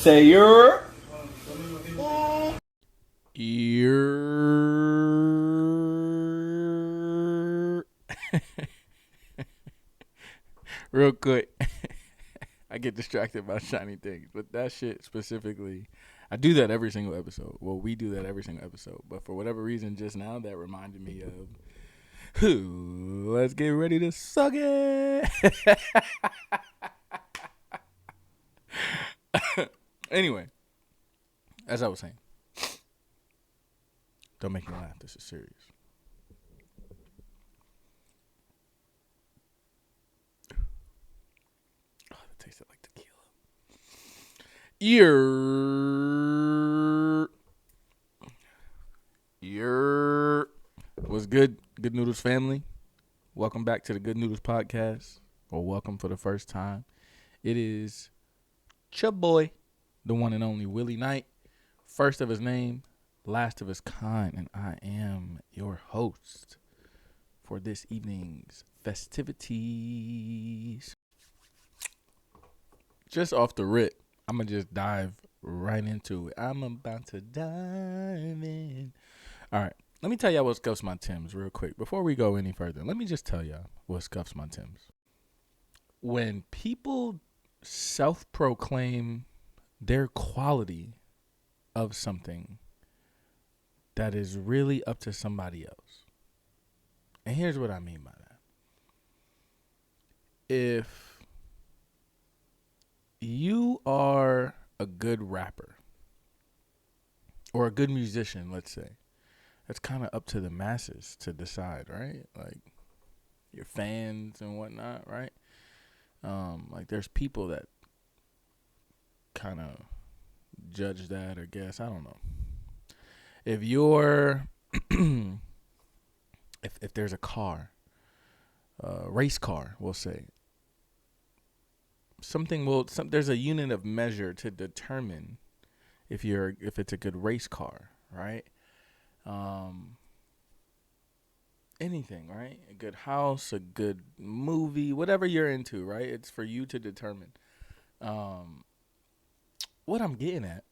Say your. Real quick. I get distracted by shiny things, but that shit specifically, I do that every single episode. Well, we do that every single episode, but for whatever reason, just now that reminded me of, let's get ready to suck it. Anyway, as I was saying, don't make me laugh. This is serious. Oh, that tasted like tequila. What's good, Good Noodles family? Welcome back to the Good Noodles podcast, or welcome for the first time. It is your boy, the one and only Willie Knight, first of his name, last of his kind, and I am your host for this evening's festivities. Just off the rip, I'm going to just dive right into it. I'm about to dive in. All right, let me tell y'all what scuffs my Timbs real quick. Before we go any further, let me just tell y'all what scuffs my Timbs. When people self-proclaim their quality of something that is really up to somebody else. And here's what I mean by that. If you are a good rapper or a good musician, let's say, that's kind of up to the masses to decide, right? Like your fans and whatnot, right? Like there's people that kind of judge that or guess. I don't know. If you're, if there's a car, race car, we'll say, there's a unit of measure to determine if it's a good race car, right? Anything, right? A good house, a good movie, whatever you're into, right? It's for you to determine. What I'm getting at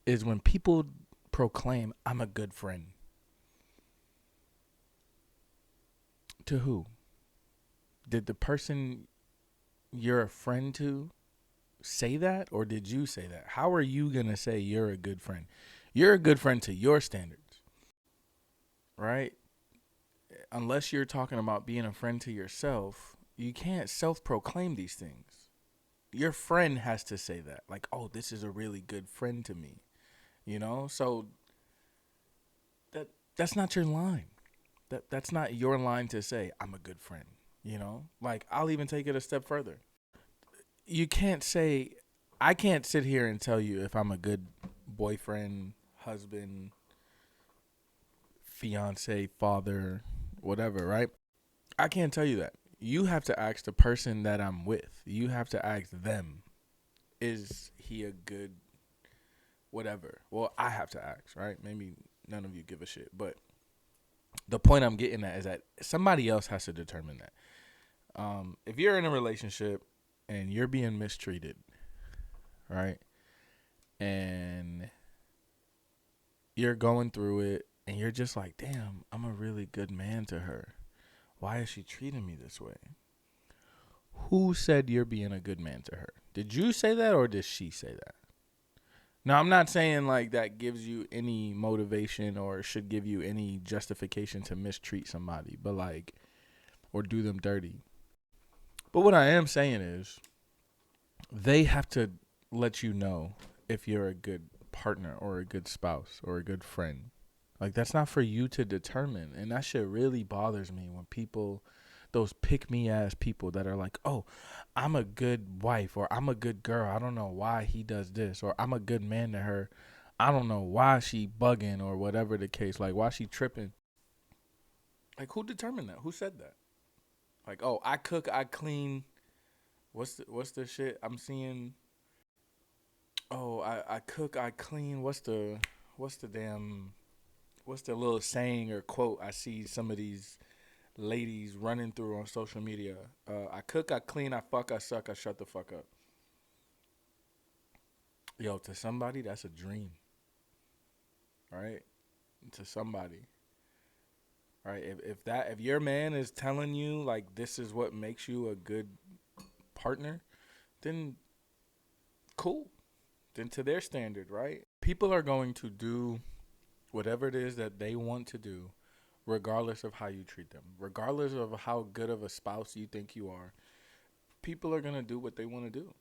is when people proclaim, I'm a good friend. To who? Did the person you're a friend to say that, or did you say that? How are you going to say you're a good friend? You're a good friend to your standards, right? Unless you're talking about being a friend to yourself, you can't self-proclaim these things. Your friend has to say that. Like, oh, this is a really good friend to me. You know? So that's not your line. That's not your line to say, I'm a good friend. You know? Like, I'll even take it a step further. You can't say, I can't sit here and tell you if I'm a good boyfriend, husband, fiance, father, whatever, right? I can't tell you that. You have to ask the person that I'm with. You have to ask them, is he a good whatever? Well, I have to ask, right? Maybe none of you give a shit. But the point I'm getting at is that somebody else has to determine that. If you're in a relationship and you're being mistreated, right? And you're going through it and you're just like, damn, I'm a really good man to her. Why is she treating me this way? Who said you're being a good man to her? Did you say that or did she say that? Now, I'm not saying like that gives you any motivation or should give you any justification to mistreat somebody, but like, or do them dirty. But what I am saying is they have to let you know if you're a good partner or a good spouse or a good friend. Like, that's not for you to determine. And that shit really bothers me when people, those pick-me-ass people that are like, oh, I'm a good wife or I'm a good girl. I don't know why he does this. Or I'm a good man to her. I don't know why she bugging or whatever the case. Like, why she tripping. Like, who determined that? Who said that? Like, oh, I cook, I clean. What's the shit I'm seeing? Oh, I cook, I clean. What's the little saying or quote I see some of these ladies running through on social media? I cook, I clean, I fuck, I suck, I shut the fuck up. Yo, to somebody, that's a dream, right? To somebody, right? If your man is telling you like this is what makes you a good partner, then cool. Then to their standard, right? People are going to do whatever it is that they want to do, regardless of how you treat them, regardless of how good of a spouse you think you are. People are gonna do what they want to do.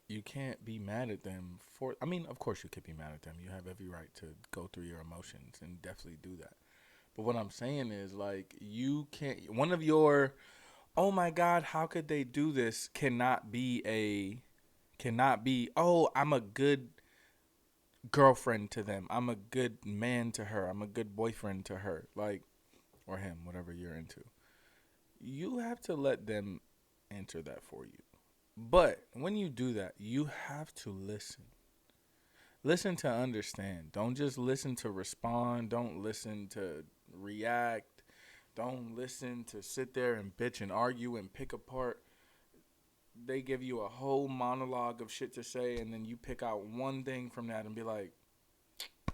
You can't be mad at them for. I mean, of course you could be mad at them. You have every right to go through your emotions and definitely do that. But what I'm saying is, like, you can't. One of your, oh my God, how could they do this? Cannot be. Oh, I'm a good girlfriend to them. I'm a good man to her. I'm a good boyfriend to her. Like, or him, whatever you're into. You have to let them answer that for you. But when you do that, you have to listen. Listen to understand. Don't just listen to respond. Don't listen to react. Don't listen to sit there and bitch and argue and pick apart. They give you a whole monologue of shit to say, and then you pick out one thing from that and be like,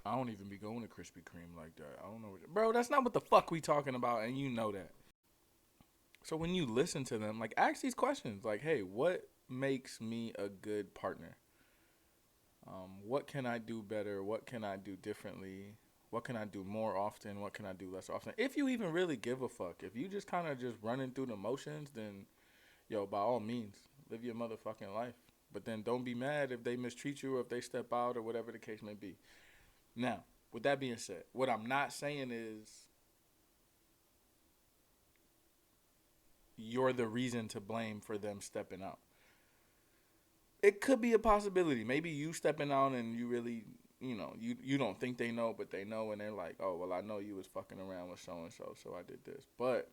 I don't even be going to Krispy Kreme like that. I don't know. Bro, that's not what the fuck we talking about, and you know that. So when you listen to them, like, ask these questions. Like, hey, what makes me a good partner? What can I do better? What can I do differently? What can I do more often? What can I do less often? If you even really give a fuck. If you just kind of just running through the motions, then, yo, by all means, live your motherfucking life. But then don't be mad if they mistreat you or if they step out or whatever the case may be. Now, with that being said, what I'm not saying is you're the reason to blame for them stepping out. It could be a possibility. Maybe you stepping out and you really, you don't think they know, but they know, and they're like, oh, well, I know you was fucking around with so-and-so, so I did this. But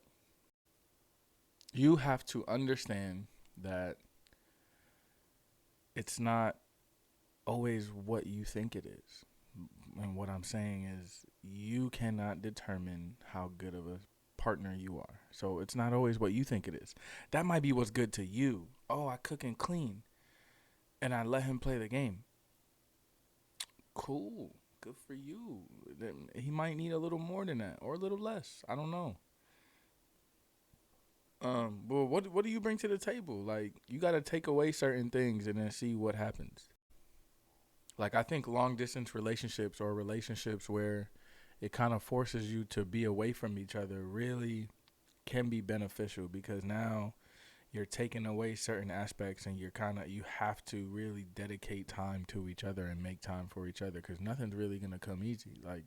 you have to understand that it's not always what you think it is. And what I'm saying is you cannot determine how good of a partner you are. So it's not always what you think it is. That might be what's good to you. Oh, I cook and clean, and I let him play the game. Cool. Good for you. He might need a little more than that or a little less. I don't know. But what do you bring to the table? Like, you got to take away certain things and then see what happens. Like, I think long distance relationships or relationships where it kind of forces you to be away from each other really can be beneficial, because now you're taking away certain aspects and you have to really dedicate time to each other and make time for each other, because nothing's really going to come easy. Like,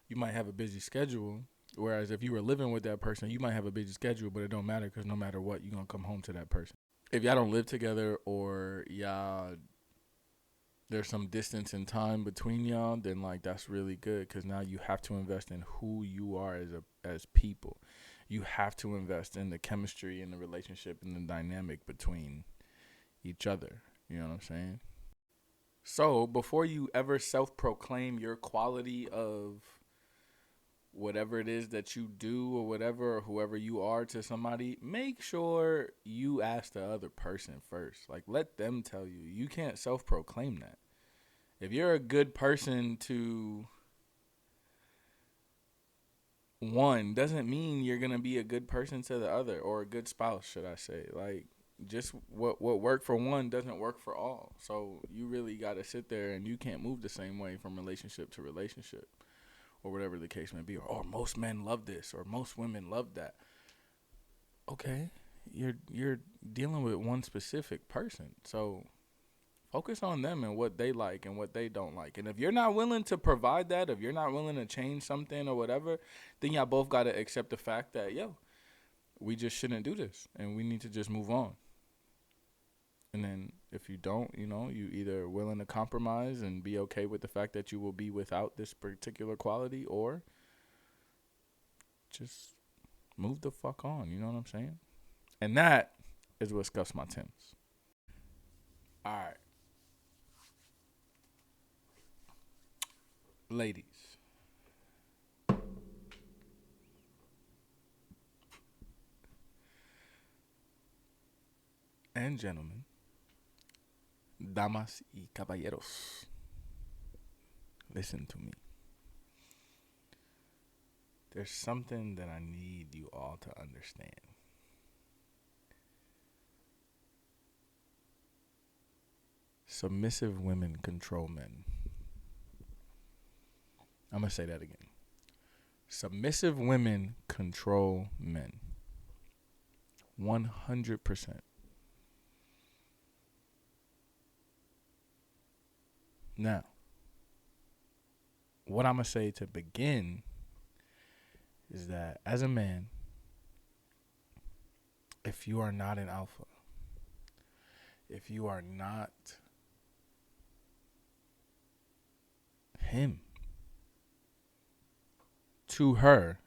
you might have a busy schedule, whereas if you were living with that person, you might have a busy schedule, but it don't matter, because no matter what, you're going to come home to that person. If y'all don't live together, or there's some distance in time between y'all, then like that's really good, because now you have to invest in who you are as people. You have to invest in the chemistry and the relationship and the dynamic between each other. You know what I'm saying? So before you ever self-proclaim your quality of whatever it is that you do or whatever, or whoever you are to somebody, make sure you ask the other person first. Like, let them tell you. You can't self-proclaim that. If you're a good person to one, doesn't mean you're going to be a good person to the other, or a good spouse, should I say. Like, just what worked for one doesn't work for all. So you really got to sit there, and you can't move the same way from relationship to relationship, or whatever the case may be. Or most men love this, or most women love that. Okay, you're dealing with one specific person. So focus on them and what they like and what they don't like. And if you're not willing to provide that, if you're not willing to change something or whatever, then y'all both got to accept the fact that, yo, we just shouldn't do this, and we need to just move on. And then if you don't, you either willing to compromise and be okay with the fact that you will be without this particular quality, or just move the fuck on. You know what I'm saying? And that is what scuffs my Timbs. All right. Ladies, and gentlemen, Damas y caballeros, listen to me. There's something that I need you all to understand. Submissive women control men. I'm going to say that again. Submissive women control men. 100%. Now, what I'm going to say to begin is that as a man, if you are not an alpha, if you are not him to her,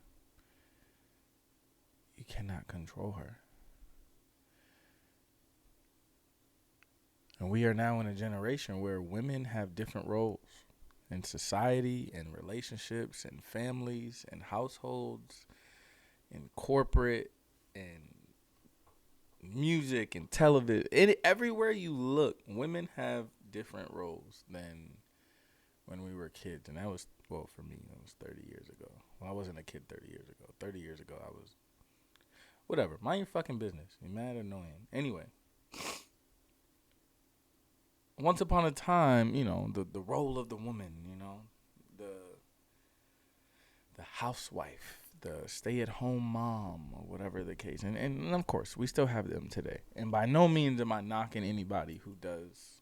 you cannot control her. And we are now in a generation where women have different roles in society and relationships and families and households and corporate and music and television. Everywhere you look, women have different roles than when we were kids. And that was, well, for me, that was 30 years ago. Well, I wasn't a kid 30 years ago. 30 years ago, I was, whatever. Mind your fucking business. You mad or annoying. Anyway. Once upon a time, you know, the role of the woman, you know, the housewife, the stay-at-home mom, or whatever the case. And of course, we still have them today. And by no means am I knocking anybody who does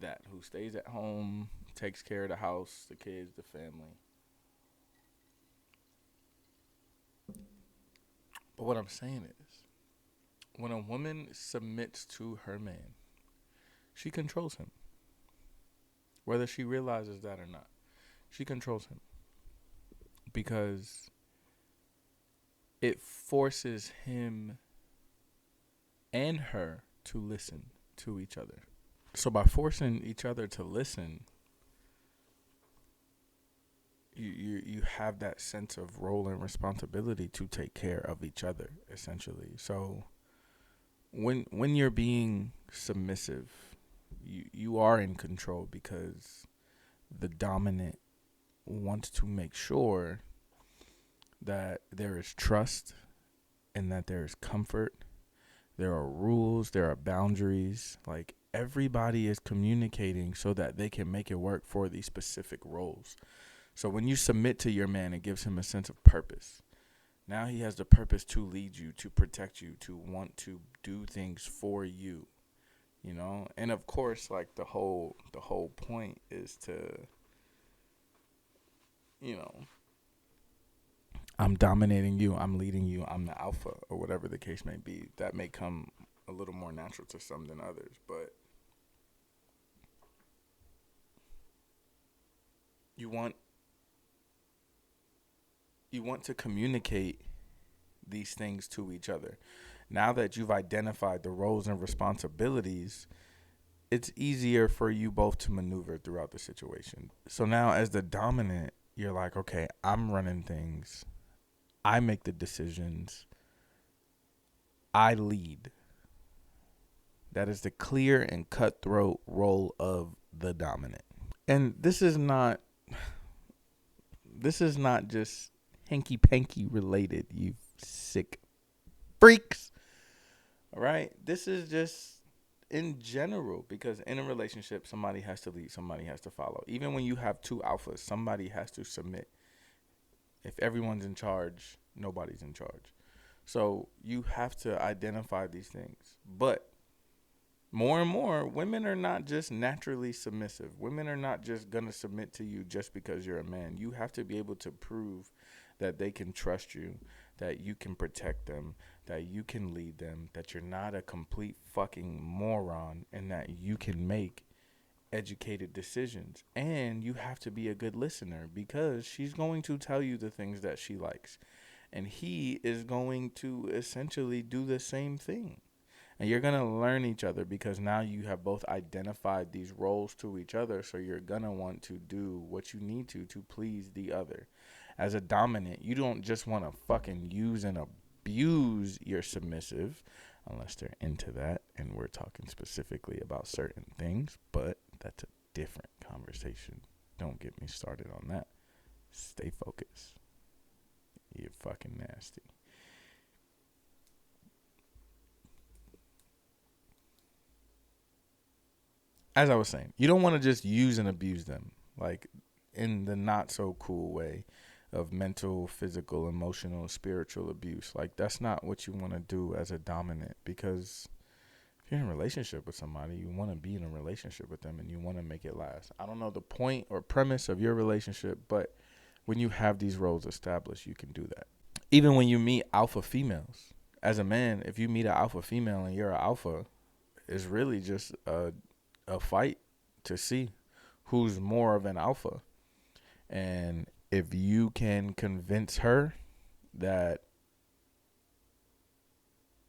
that, who stays at home, takes care of the house, the kids, the family. But what I'm saying is, when a woman submits to her man, she controls him. Whether she realizes that or not, she controls him. Because it forces him and her to listen to each other. So by forcing each other to listen, you have that sense of role and responsibility to take care of each other, essentially. So when you're being submissive, you are in control, because the dominant wants to make sure that there is trust and that there is comfort. There are rules, there are boundaries. Like, everybody is communicating so that they can make it work for these specific roles. So when you submit to your man, it gives him a sense of purpose. Now he has the purpose to lead you, to protect you, to want to do things for you. You know, and of course, like the whole point is to, you know, I'm dominating you, I'm leading you, I'm the alpha, or whatever the case may be. That may come a little more natural to some than others, but you want to communicate these things to each other. Now that you've identified the roles and responsibilities, it's easier for you both to maneuver throughout the situation. So now, as the dominant, you're like, okay, I'm running things. I make the decisions. I lead. That is the clear and cutthroat role of the dominant. And this is not just hanky-panky related, you sick freaks. All right? This is just in general, because in a relationship, somebody has to lead, somebody has to follow. Even when you have two alphas, somebody has to submit. If everyone's in charge, nobody's in charge. So you have to identify these things. But more and more, women are not just naturally submissive. Women are not just going to submit to you just because you're a man. You have to be able to prove that they can trust you, that you can protect them, that you can lead them, that you're not a complete fucking moron, and that you can make educated decisions. And you have to be a good listener, because she's going to tell you the things that she likes, and he is going to essentially do the same thing. And you're going to learn each other, because now you have both identified these roles to each other. So you're going to want to do what you need to please the other. As a dominant, you don't just want to fucking use and abuse your submissive. unless they're into that and we're talking specifically about certain things, but that's a different conversation. Don't get me started on that. Stay focused. You're fucking nasty. As I was saying, you don't want to just use and abuse them, like in the not so cool way of mental, physical, emotional, spiritual abuse. Like, that's not what you want to do as a dominant, because if you're in a relationship with somebody, you want to be in a relationship with them and you want to make it last. I don't know the point or premise of your relationship, but when you have these roles established, you can do that. Even when you meet alpha females, as a man, if you meet an alpha female and you're an alpha, it's really just a fight to see who's more of an alpha. And if you can convince her that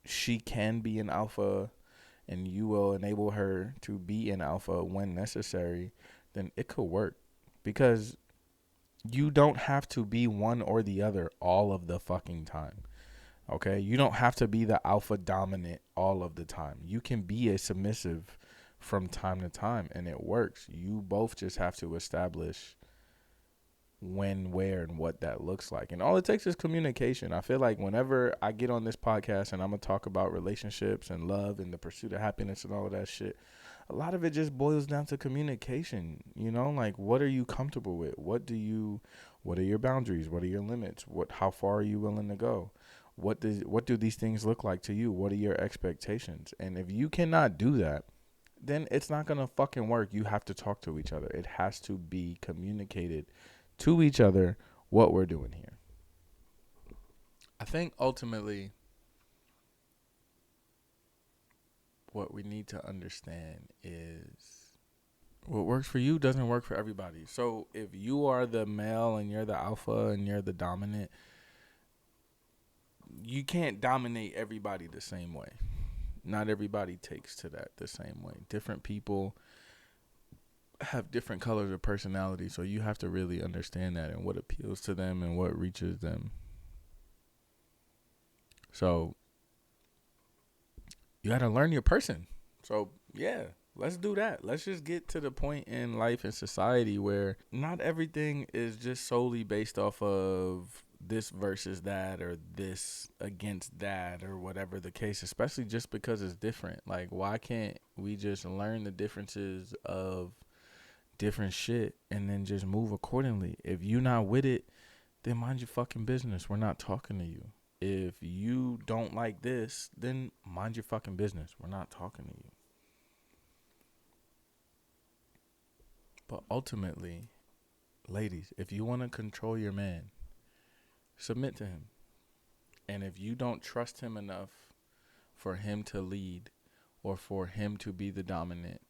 she can be an alpha and you will enable her to be an alpha when necessary, then it could work. Because you don't have to be one or the other all of the fucking time. Okay? You don't have to be the alpha dominant all of the time. You can be a submissive from time to time, and it works. You both just have to establish when, where, and what that looks like. And all it takes is communication. I feel like whenever I get on this podcast and I'm going to talk about relationships and love and the pursuit of happiness and all of that shit, a lot of it just boils down to communication. You know, like, what are you comfortable with? What are your boundaries? What are your limits? How far are you willing to go? What do these things look like to you? What are your expectations? And if you cannot do that, then it's not going to fucking work. You have to talk to each other. It has to be communicated to each other what we're doing here. I think ultimately what we need to understand is what works for you doesn't work for everybody. So if you are the male and you're the alpha and you're the dominant, you can't dominate everybody the same way. Not everybody takes to that the same way. Different people have different colors of personality, so you have to really understand that and what appeals to them and what reaches them. So you got to learn your person. So yeah, let's do that. Let's just get to the point in life and society where not everything is just solely based off of this versus that or this against that or whatever the case, especially just because it's different. Like, why can't we just learn the differences of different shit and then just move accordingly? If you not with it, then mind your fucking business. We're not talking to you. If you don't like this, then mind your fucking business. We're not talking to you. But ultimately, ladies, if you want to control your man, submit to him. And if you don't trust him enough for him to lead or for him to be the dominant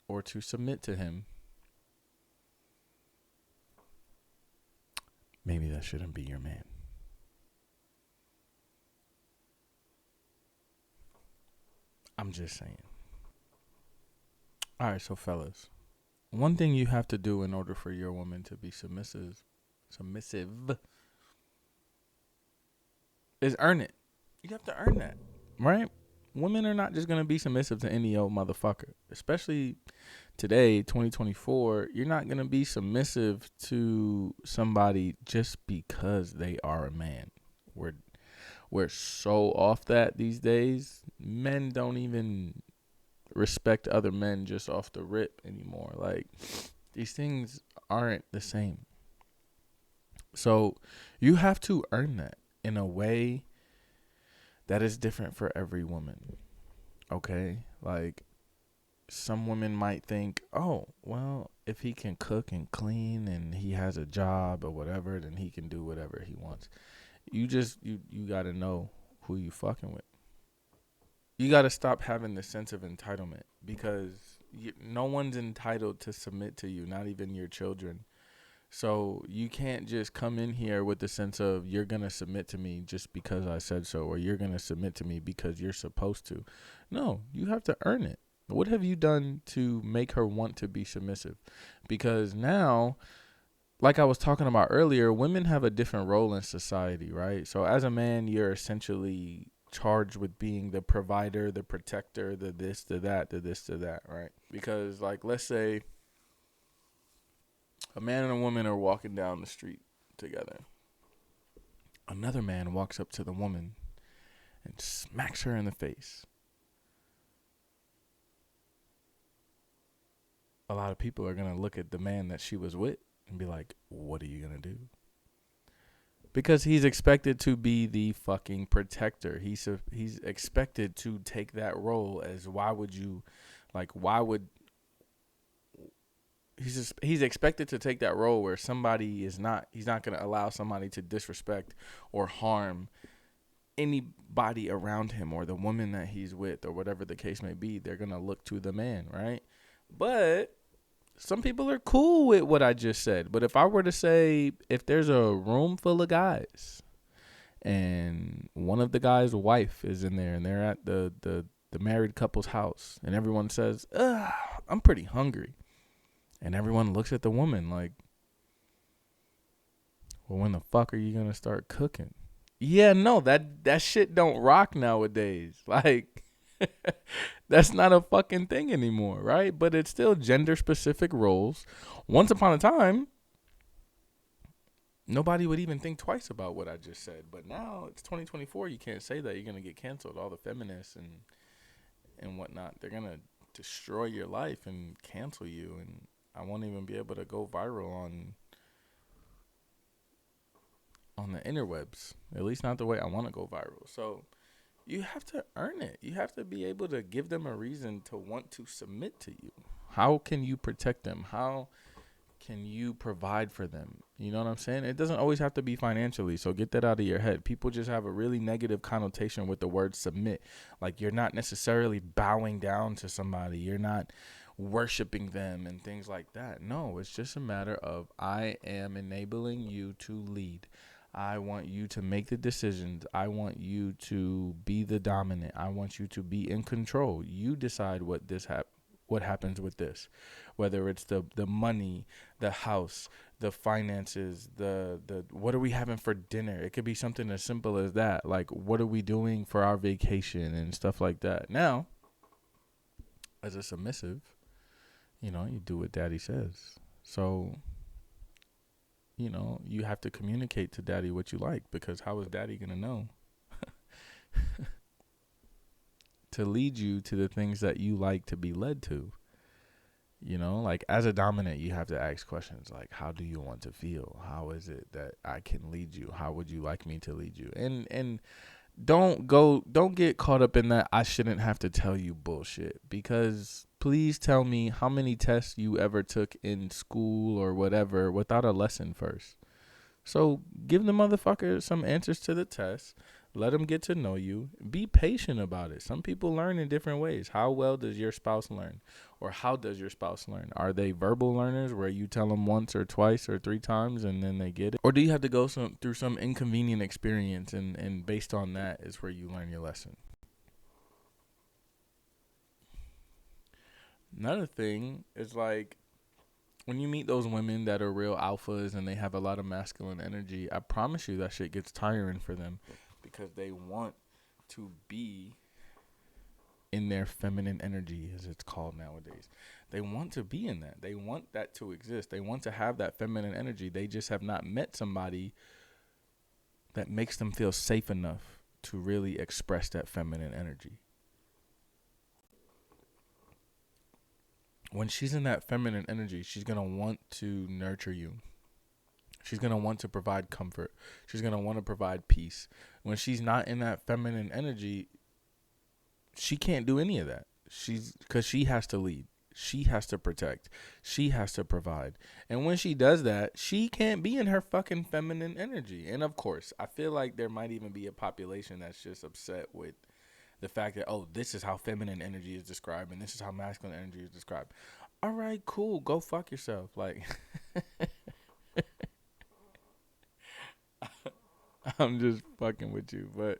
or to submit to him, maybe that shouldn't be your man. I'm just saying. All right, so fellas, one thing you have to do in order for your woman to be submissive is earn it. You have to earn that, right? Women are not just going to be submissive to any old motherfucker. Especially today, 2024, you're not going to be submissive to somebody just because they are a man. We're so off that these days. Men don't even respect other men just off the rip anymore. Like, these things aren't the same. So you have to earn that in a way that is different for every woman. Okay? Like, some women might think, oh, well, if he can cook and clean and he has a job or whatever, then he can do whatever he wants. You got to know who you fucking with. You got to stop having the sense of entitlement, because no one's entitled to submit to you, not even your children. So you can't just come in here with the sense of you're going to submit to me just because I said so, or you're going to submit to me because you're supposed to. No, you have to earn it. What have you done to make her want to be submissive? Because now, like I was talking about earlier, women have a different role in society, right? So as a man, you're essentially charged with being the provider, the protector, the this, the that, the this, the that, right? Because, like, let's say a man and a woman are walking down the street together. Another man walks up to the woman and smacks her in the face. A lot of people are going to look at the man that she was with and be like, what are you going to do? Because he's expected to be the fucking protector. He's expected to take that role as he's expected to take that role where he's not going to allow somebody to disrespect or harm anybody around him or the woman that he's with or whatever the case may be. They're going to look to the man, right? But some people are cool with what I just said. But if I were to say, if there's a room full of guys and one of the guy's wife is in there and they're at the married couple's house and everyone says, I'm pretty hungry. And everyone looks at the woman like, well, when the fuck are you going to start cooking? Yeah, no, that shit don't rock nowadays. Like, that's not a fucking thing anymore, right? But it's still gender-specific roles. Once upon a time, nobody would even think twice about what I just said. But now it's 2024. You can't say that. You're going to get canceled. All the feminists and whatnot, they're going to destroy your life and cancel you. And I won't even be able to go viral on the interwebs. At least not the way I want to go viral. So you have to earn it. You have to be able to give them a reason to want to submit to you. How can you protect them? How can you provide for them? You know what I'm saying? It doesn't always have to be financially. So get that out of your head. People just have a really negative connotation with the word submit. Like, you're not necessarily bowing down to somebody. You're not worshiping them and things like that. No, it's just a matter of, I am enabling you to lead. I want you to make the decisions. I want you to be the dominant. I want you to be in control. You decide what happens with this, whether it's the money, the house, the finances, the what are we having for dinner? It could be something as simple as that. Like, what are we doing for our vacation and stuff like that. Now, as a submissive, you do what daddy says. So, you have to communicate to daddy what you like, because how is daddy going to know to lead you to the things that you like to be led to? Like, as a dominant, you have to ask questions like, how do you want to feel? How is it that I can lead you? How would you like me to lead you? And don't get caught up in that I shouldn't have to tell you bullshit, because please tell me how many tests you ever took in school or whatever without a lesson first. So give the motherfucker some answers to the test. Let them get to know you. Be patient about it. Some people learn in different ways. How well does your spouse learn? Or how does your spouse learn? Are they verbal learners where you tell them once or twice or 3 times and then they get it? Or do you have to go through some inconvenient experience and based on that is where you learn your lesson? Another thing is, like, when you meet those women that are real alphas and they have a lot of masculine energy, I promise you that shit gets tiring for them, because they want to be in their feminine energy, as it's called nowadays. They want to be in that. They want that to exist. They want to have that feminine energy. They just have not met somebody that makes them feel safe enough to really express that feminine energy. When she's in that feminine energy, she's going to want to nurture you. She's going to want to provide comfort. She's going to want to provide peace. When she's not in that feminine energy, she can't do any of that. Because she has to lead. She has to protect. She has to provide. And when she does that, she can't be in her fucking feminine energy. And of course, I feel like there might even be a population that's just upset with the fact that, this is how feminine energy is described and this is how masculine energy is described. All right, cool. Go fuck yourself. Like, I'm just fucking with you. But,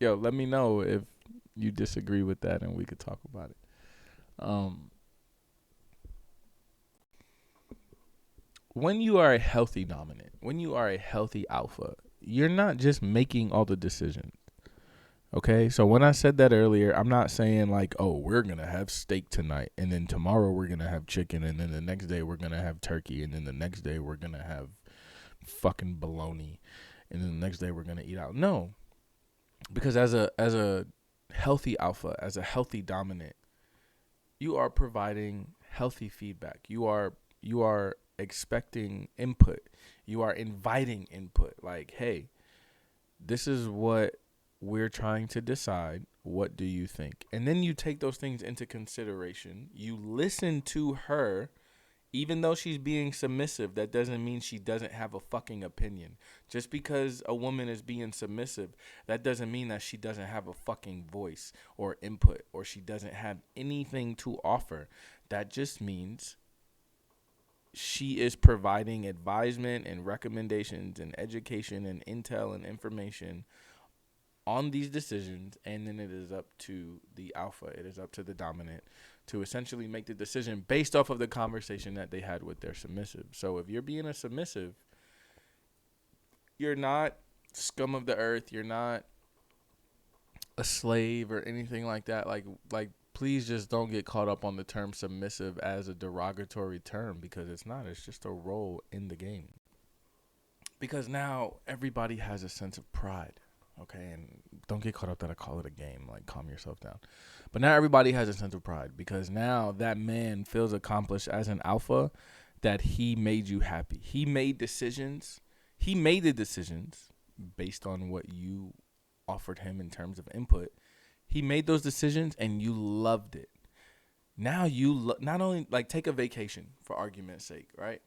let me know if you disagree with that and we could talk about it. When you are a healthy dominant, when you are a healthy alpha, you're not just making all the decisions. Okay, so when I said that earlier, I'm not saying like, oh, we're going to have steak tonight, and then tomorrow we're going to have chicken, and then the next day we're going to have turkey, and then the next day we're going to have fucking bologna, and then the next day we're going to eat out. No, because as a healthy alpha, as a healthy dominant, you are providing healthy feedback. You are expecting input. You are inviting input. Like, hey, this is what we're trying to decide. What do you think? And then you take those things into consideration. You listen to her. Even though she's being submissive, that doesn't mean she doesn't have a fucking opinion. Just because a woman is being submissive, that doesn't mean that she doesn't have a fucking voice or input, or she doesn't have anything to offer. That just means she is providing advisement and recommendations and education and intel and information on these decisions, and then it is up to the alpha, it is up to the dominant to essentially make the decision based off of the conversation that they had with their submissive. So if you're being a submissive, you're not scum of the earth, you're not a slave or anything like that. Like please just don't get caught up on the term submissive as a derogatory term, because it's not. It's just a role in the game. Because now everybody has a sense of pride. Okay, and don't get caught up that I call it a game. Like, calm yourself down. But now everybody has a sense of pride, because now that man feels accomplished as an alpha, that he made you happy. He made decisions. He made the decisions based on what you offered him in terms of input. He made those decisions and you loved it. Now you not only, like, take a vacation for argument's sake, right?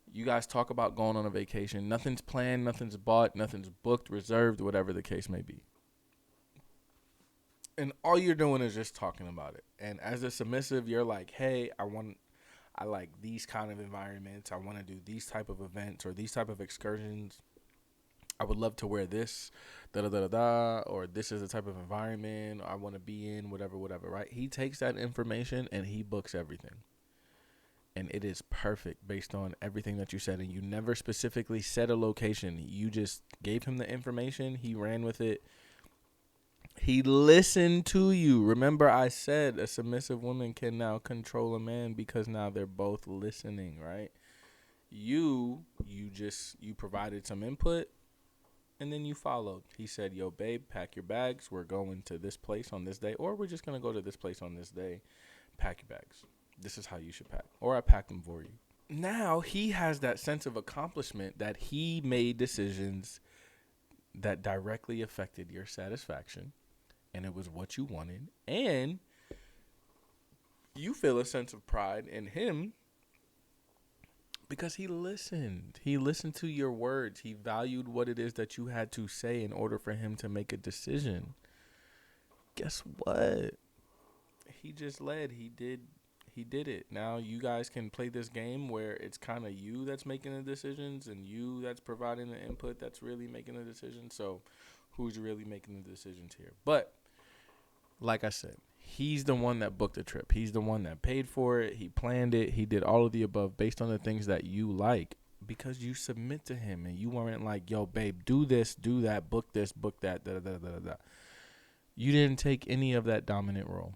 You guys talk about going on a vacation. Nothing's planned, nothing's bought, nothing's booked, reserved, whatever the case may be. And all you're doing is just talking about it. And as a submissive, you're like, hey, I like these kind of environments. I want to do these type of events or these type of excursions. I would love to wear this, or this is the type of environment I want to be in, whatever, right? He takes that information and he books everything. And it is perfect based on everything that you said. And you never specifically said a location. You just gave him the information. He ran with it. He listened to you. Remember, I said a submissive woman can now control a man because now they're both listening, right? You provided some input and then you followed. He said, yo, babe, pack your bags. We're going to this place on this day, or we're just going to go to this place on this day. Pack your bags. This is how you should pack. Or I packed them for you. Now he has that sense of accomplishment that he made decisions that directly affected your satisfaction. And it was what you wanted. And you feel a sense of pride in him because he listened. He listened to your words. He valued what it is that you had to say in order for him to make a decision. Guess what? He just led. He did it. Now you guys can play this game where it's kind of you that's making the decisions and you that's providing the input that's really making the decision. So who's really making the decisions here? But like I said, he's the one that booked the trip. He's the one that paid for it. He planned it. He did all of the above based on the things that you like because you submit to him and you weren't like, yo, babe, do this, do that, book this, book that, da. You didn't take any of that dominant role.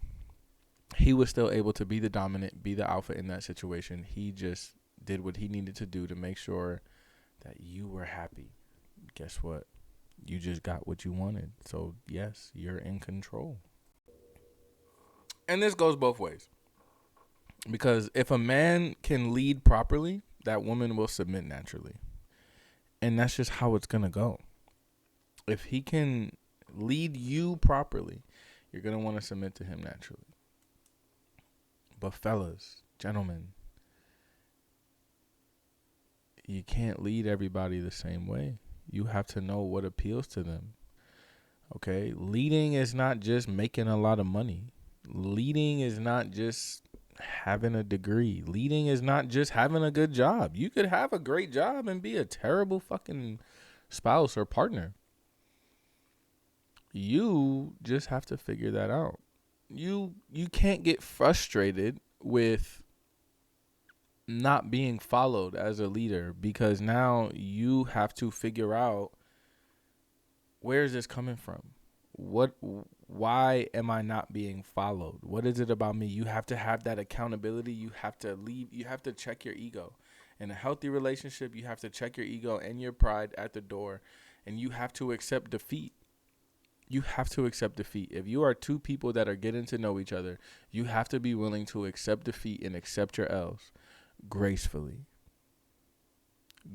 He was still able to be the dominant, be the alpha in that situation. He just did what he needed to do to make sure that you were happy. Guess what? You just got what you wanted. So, yes, you're in control. And this goes both ways. Because if a man can lead properly, that woman will submit naturally. And that's just how it's going to go. If he can lead you properly, you're going to want to submit to him naturally. But fellas, gentlemen, you can't lead everybody the same way. You have to know what appeals to them. Okay? Leading is not just making a lot of money. Leading is not just having a degree. Leading is not just having a good job. You could have a great job and be a terrible fucking spouse or partner. You just have to figure that out. You can't get frustrated with not being followed as a leader because now you have to figure out where is this coming from? Why am I not being followed? What is it about me? You have to have that accountability. You have to check your ego. In a healthy relationship, you have to check your ego and your pride at the door, and you have to accept defeat. You have to accept defeat. If you are two people that are getting to know each other, you have to be willing to accept defeat and accept your L's gracefully.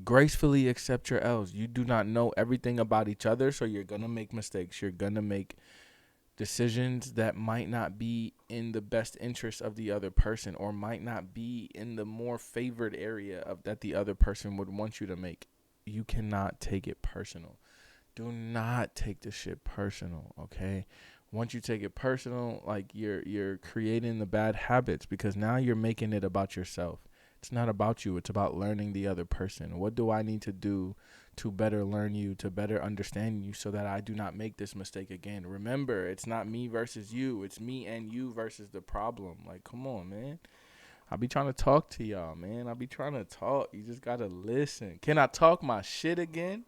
Gracefully accept your L's. You do not know everything about each other, so you're going to make mistakes. You're going to make decisions that might not be in the best interest of the other person, or might not be in the more favored area of that the other person would want you to make. You cannot take it personal. Do not take this shit personal, okay? Once you take it personal, like you're creating the bad habits, because now you're making it about yourself. It's not about you. It's about learning the other person. What do I need to do to better learn you, to better understand you, so that I do not make this mistake again? Remember, it's not me versus you. It's me and you versus the problem. Like, come on, man. I be trying to talk to y'all, man. I be trying to talk. You just got to listen. Can I talk my shit again?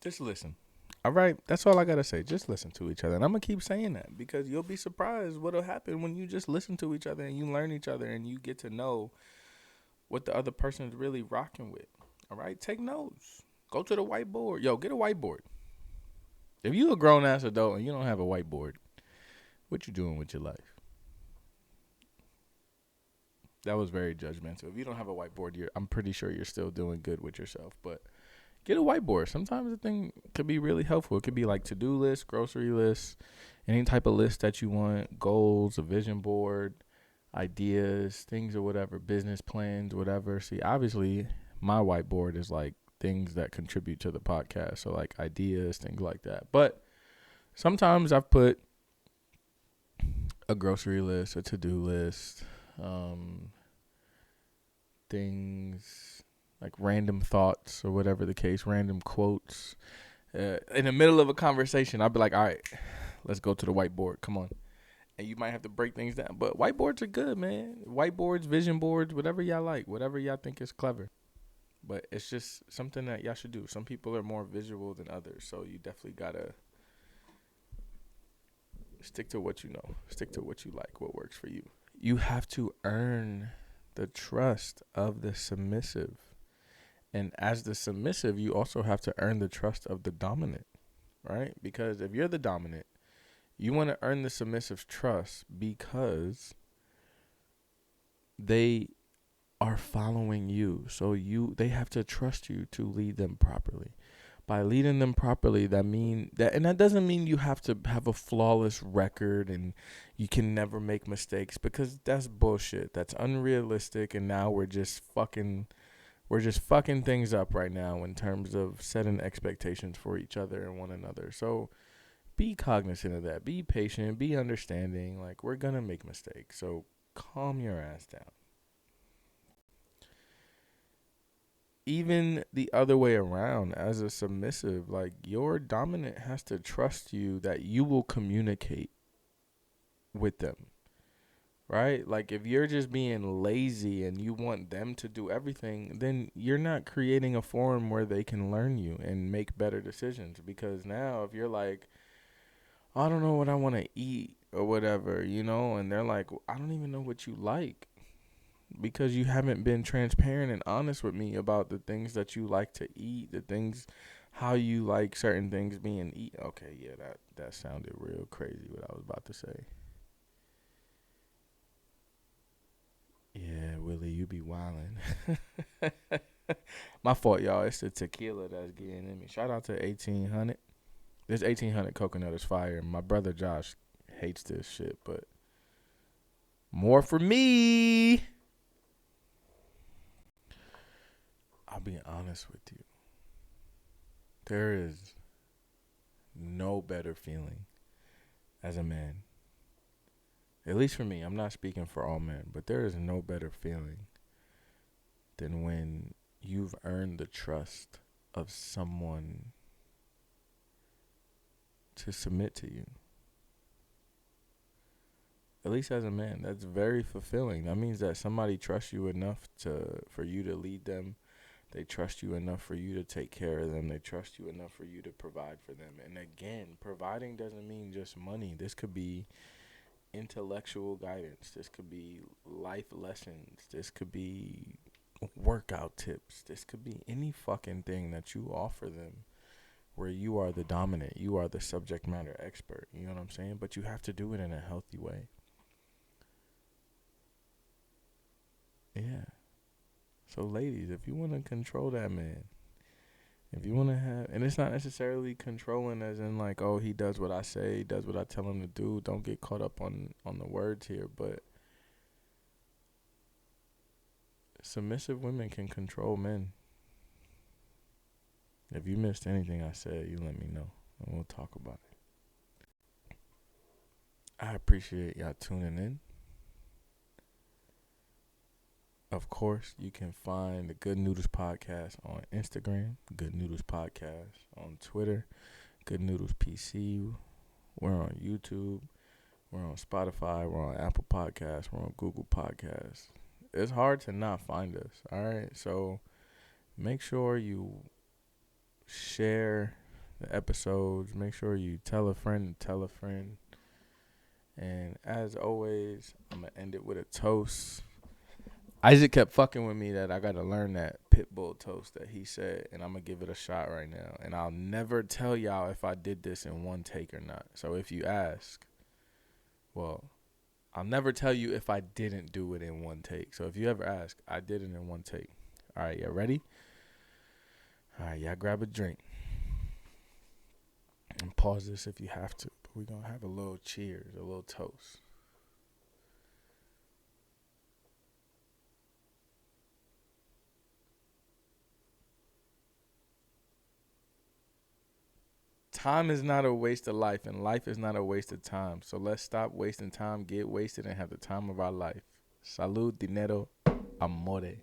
Just listen. All right, that's all I gotta say. Just listen to each other, and I'm gonna keep saying that, because you'll be surprised what'll happen when you just listen to each other and you learn each other and you get to know what the other person is really rocking with. All right, take notes. Go to the whiteboard. Yo, get a whiteboard. If you a grown ass adult and you don't have a whiteboard, what you doing with your life? That was very judgmental. If you don't have a whiteboard, I'm pretty sure you're still doing good with yourself, but get a whiteboard. Sometimes the thing could be really helpful. It could be like to-do lists, grocery lists, any type of list that you want, goals, a vision board, ideas, things or whatever, business plans, whatever. See, obviously, my whiteboard is like things that contribute to the podcast. So like ideas, things like that. But sometimes I've put a grocery list, a to-do list, things like random thoughts or whatever the case, random quotes. In the middle of a conversation, I'll be like, all right, let's go to the whiteboard. Come on. And you might have to break things down. But whiteboards are good, man. Whiteboards, vision boards, whatever y'all like, whatever y'all think is clever. But it's just something that y'all should do. Some people are more visual than others. So you definitely got to stick to what you know. Stick to what you like, what works for you. You have to earn the trust of the submissive. And as the submissive, you also have to earn the trust of the dominant, right? Because if you're the dominant, you want to earn the submissive's trust because they are following you. So they have to trust you to lead them properly. By leading them properly, that doesn't mean you have to have a flawless record and you can never make mistakes, because that's bullshit. That's unrealistic, and now we're just fucking things up right now in terms of setting expectations for each other and one another. So be cognizant of that. Be patient. Be understanding. Like, we're going to make mistakes. So calm your ass down. Even the other way around, as a submissive, like, your dominant has to trust you that you will communicate with them. Right? Like, if you're just being lazy and you want them to do everything, then you're not creating a forum where they can learn you and make better decisions. Because now if you're like, I don't know what I want to eat or whatever, and they're like, I don't even know what you like, because you haven't been transparent and honest with me about the things that you like to eat, the things, how you like certain things being eaten. Okay, yeah, that sounded real crazy what I was about to say. Yeah, Willie, you be wildin'. My fault, y'all. It's the tequila that's getting in me. Shout out to 1800. This 1800 coconut is fire. My brother Josh hates this shit, but more for me. I'll be honest with you. There is no better feeling as a man. At least for me. I'm not speaking for all men, but there is no better feeling than when you've earned the trust of someone to submit to you. At least as a man, that's very fulfilling. That means that somebody trusts you enough for you to lead them, They trust you enough for you to take care of them. They trust you enough for you to provide for them. And again, providing doesn't mean just money. This could be intellectual guidance. This could be life lessons. This could be workout tips. This could be any fucking thing that you offer them where you are the dominant. You are the subject matter expert. You know what I'm saying? But you have to do it in a healthy way. Yeah. So ladies, if you want to control that man, if you want to have, and it's not necessarily controlling as in like, oh, he does what I say, he does what I tell him to do. Don't get caught up on the words here, but submissive women can control men. If you missed anything I said, you let me know, and we'll talk about it. I appreciate y'all tuning in. Of course, you can find the Good Noodles Podcast on Instagram, Good Noodles Podcast on Twitter, Good Noodles PC. We're on YouTube. We're on Spotify. We're on Apple Podcasts. We're on Google Podcasts. It's hard to not find us, all right? So make sure you share the episodes. Make sure you tell a friend to tell a friend. And as always, I'm going to end it with a toast. Isaac kept fucking with me that I got to learn that Pitbull toast that he said, and I'm going to give it a shot right now. And I'll never tell y'all if I did this in one take or not. So if you ask, well, I'll never tell you if I didn't do it in one take. So if you ever ask, I did it in one take. All right, y'all ready? All right, y'all grab a drink. And pause this if you have to. But we're going to have a little cheers, a little toast. Time is not a waste of life, and life is not a waste of time. So let's stop wasting time, get wasted, and have the time of our life. Salud, dinero, amore.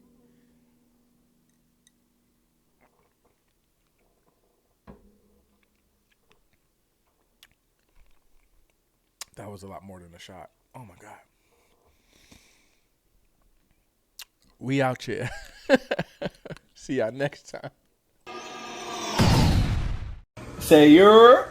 That was a lot more than a shot. Oh, my God. We out here. See y'all next time. Say you're.